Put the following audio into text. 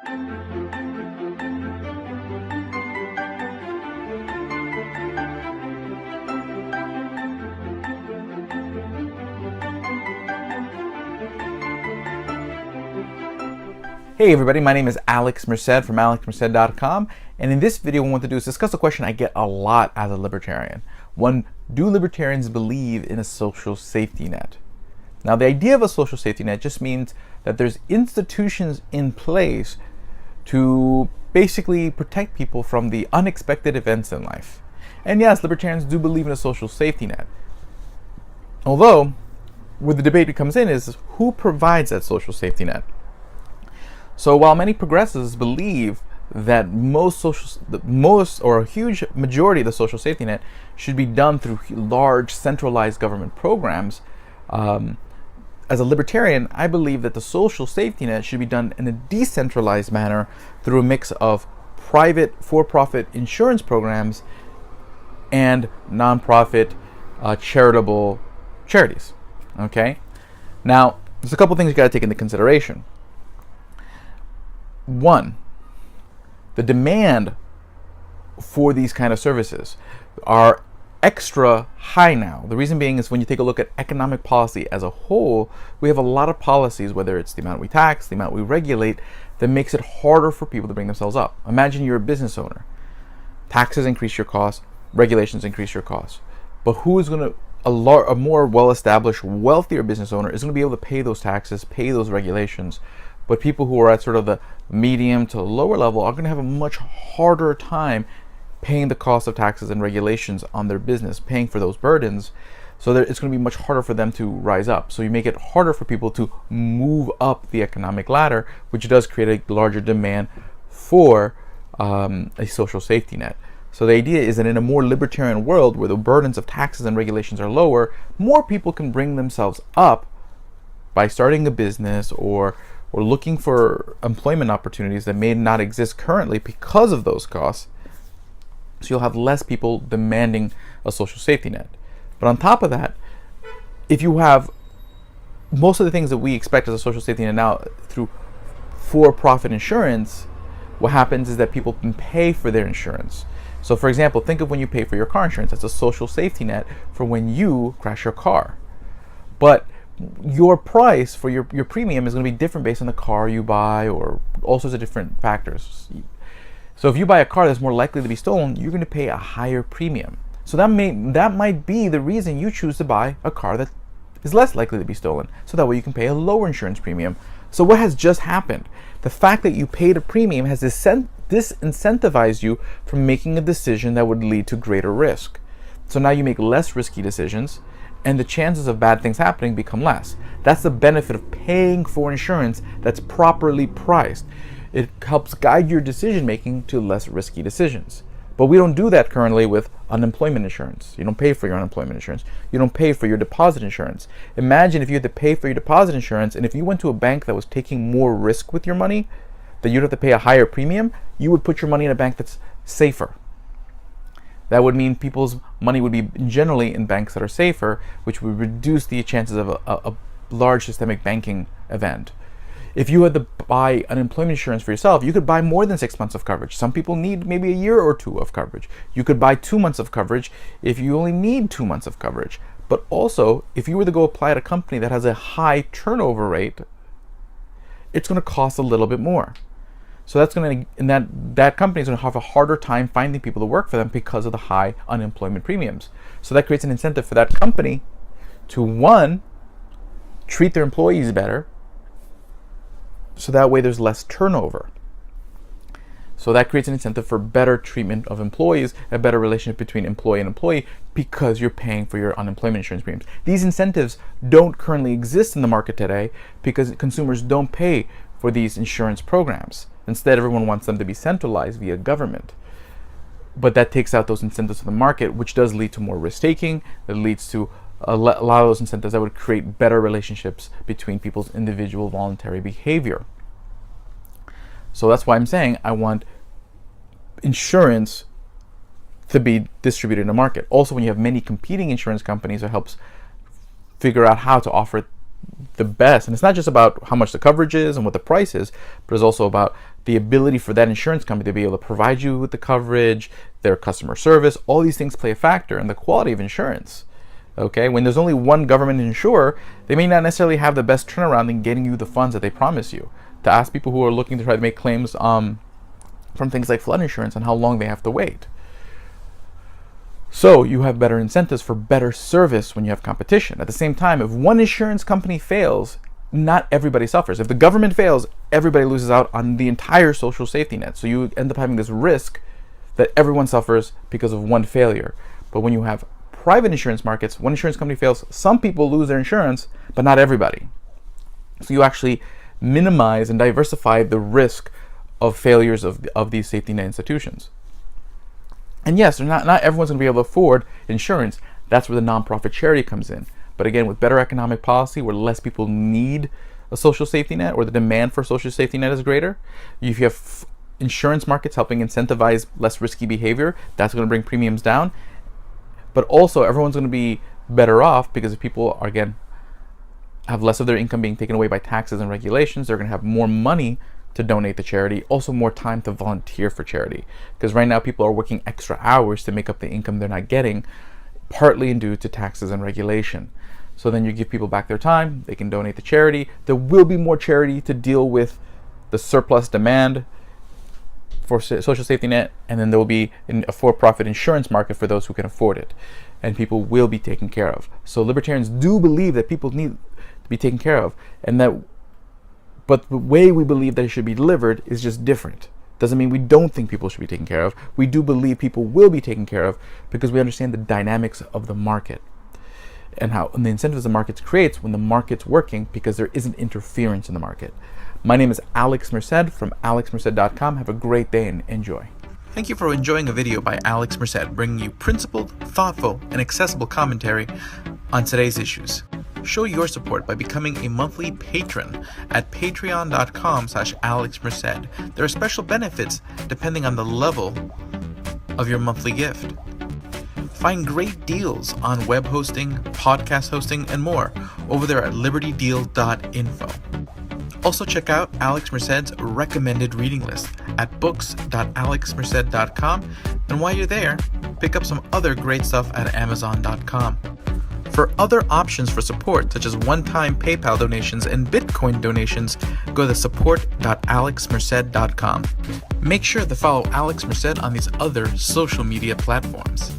Hey everybody, my name is Alex Merced from alexmerced.com, and in this video what I want to do is discuss a question I get a lot as a libertarian. One, do libertarians believe in a social safety net? Now, the idea of a social safety net just means that there's institutions in place to basically protect people from the unexpected events in life. And yes, libertarians do believe in a social safety net. Although, where the debate comes in is who provides that social safety net? So while many progressives believe that most or a huge majority of the social safety net should be done through large centralized government programs, as a libertarian, I believe that the social safety net should be done in a decentralized manner through a mix of private for-profit insurance programs and nonprofit charitable charities. Okay? Now, there's a couple things you got to take into consideration. One, the demand for these kind of services are extra high now. The reason being is when you take a look at economic policy as a whole, we have a lot of policies, whether it's the amount we tax, the amount we regulate, that makes it harder for people to bring themselves up. Imagine you're a business owner. Taxes increase your costs, regulations increase your costs. But who is going to, a more well-established, wealthier business owner is going to be able to pay those taxes, pay those regulations. But people who are at sort of the medium to lower level are going to have a much harder time paying the cost of taxes and regulations on their business, paying for those burdens. So it's going to be much harder for them to rise up. So you make it harder for people to move up the economic ladder, which does create a larger demand for a social safety net. So the idea is that in a more libertarian world where the burdens of taxes and regulations are lower, more people can bring themselves up by starting a business or looking for employment opportunities that may not exist currently because of those costs. So you'll have less people demanding a social safety net. But on top of that, if you have most of the things that we expect as a social safety net now through for-profit insurance, what happens is that people can pay for their insurance. So for example, think of when you pay for your car insurance. That's a social safety net for when you crash your car. But your price for your premium is going to be different based on the car you buy or all sorts of different factors. So if you buy a car that's more likely to be stolen, you're going to pay a higher premium. So that might be the reason you choose to buy a car that is less likely to be stolen. So that way you can pay a lower insurance premium. So what has just happened? The fact that you paid a premium has disincentivized you from making a decision that would lead to greater risk. So now you make less risky decisions, and the chances of bad things happening become less. That's the benefit of paying for insurance that's properly priced. It helps guide your decision making to less risky decisions. But we don't do that currently with unemployment insurance. You don't pay for your unemployment insurance. You don't pay for your deposit insurance. Imagine if you had to pay for your deposit insurance, and if you went to a bank that was taking more risk with your money, that you'd have to pay a higher premium, you would put your money in a bank that's safer. That would mean people's money would be generally in banks that are safer, which would reduce the chances of a large systemic banking event. If you had to buy unemployment insurance for yourself, you could buy more than 6 months of coverage. Some people need maybe a year or two of coverage. You could buy 2 months of coverage if you only need 2 months of coverage. But also, if you were to go apply at a company that has a high turnover rate, it's going to cost a little bit more. So that's going to, and that company is going to have a harder time finding people to work for them because of the high unemployment premiums. So that creates an incentive for that company to, one, treat their employees better, so that way there's less turnover. So that creates an incentive for better treatment of employees, a better relationship between employee and employee, because you're paying for your unemployment insurance premiums. These incentives don't currently exist in the market today because consumers don't pay for these insurance programs. Instead, everyone wants them to be centralized via government. But that takes out those incentives of the market, which does lead to more risk-taking. That leads to a lot of those incentives that would create better relationships between people's individual voluntary behavior. So that's why I'm saying I want insurance to be distributed in the market. Also, when you have many competing insurance companies, it helps figure out how to offer the best. And it's not just about how much the coverage is and what the price is, but it's also about the ability for that insurance company to be able to provide you with the coverage, their customer service. All these things play a factor in the quality of insurance. Okay, when there's only one government insurer, they may not necessarily have the best turnaround in getting you the funds that they promise you. To ask people who are looking to try to make claims from things like flood insurance and how long they have to wait. So you have better incentives for better service when you have competition. At the same time, if one insurance company fails, not everybody suffers. If the government fails, everybody loses out on the entire social safety net. So you end up having this risk that everyone suffers because of one failure. But when you have private insurance markets, one insurance company fails, some people lose their insurance, but not everybody. So you actually minimize and diversify the risk of failures of these safety net institutions. And yes, not everyone's going to be able to afford insurance. That's where the nonprofit charity comes in. But again, with better economic policy, where less people need a social safety net, or the demand for a social safety net is greater, if you have insurance markets helping incentivize less risky behavior, that's going to bring premiums down. But also, everyone's going to be better off because if people are, again, have less of their income being taken away by taxes and regulations, they're going to have more money to donate to charity, also more time to volunteer for charity. Because right now people are working extra hours to make up the income they're not getting, partly due to taxes and regulation. So then you give people back their time, they can donate to charity. There will be more charity to deal with the surplus demand for social safety net, and then there will be a for-profit insurance market for those who can afford it, and people will be taken care of. So libertarians do believe that people need to be taken care of, and that, but the way we believe that it should be delivered is just different. Doesn't mean we don't think people should be taken care of. We do believe people will be taken care of because we understand the dynamics of the market and the incentives the market creates when the market's working, because there isn't interference in the market. My name is Alex Merced from alexmerced.com. Have a great day and enjoy. Thank you for enjoying a video by Alex Merced, bringing you principled, thoughtful, and accessible commentary on today's issues. Show your support by becoming a monthly patron at patreon.com/alexmerced. There are special benefits depending on the level of your monthly gift. Find great deals on web hosting, podcast hosting, and more over there at libertydeal.info. Also check out Alex Merced's recommended reading list at books.alexmerced.com, and while you're there, pick up some other great stuff at amazon.com. For other options for support, such as one-time PayPal donations and Bitcoin donations, go to support.alexmerced.com. Make sure to follow Alex Merced on these other social media platforms.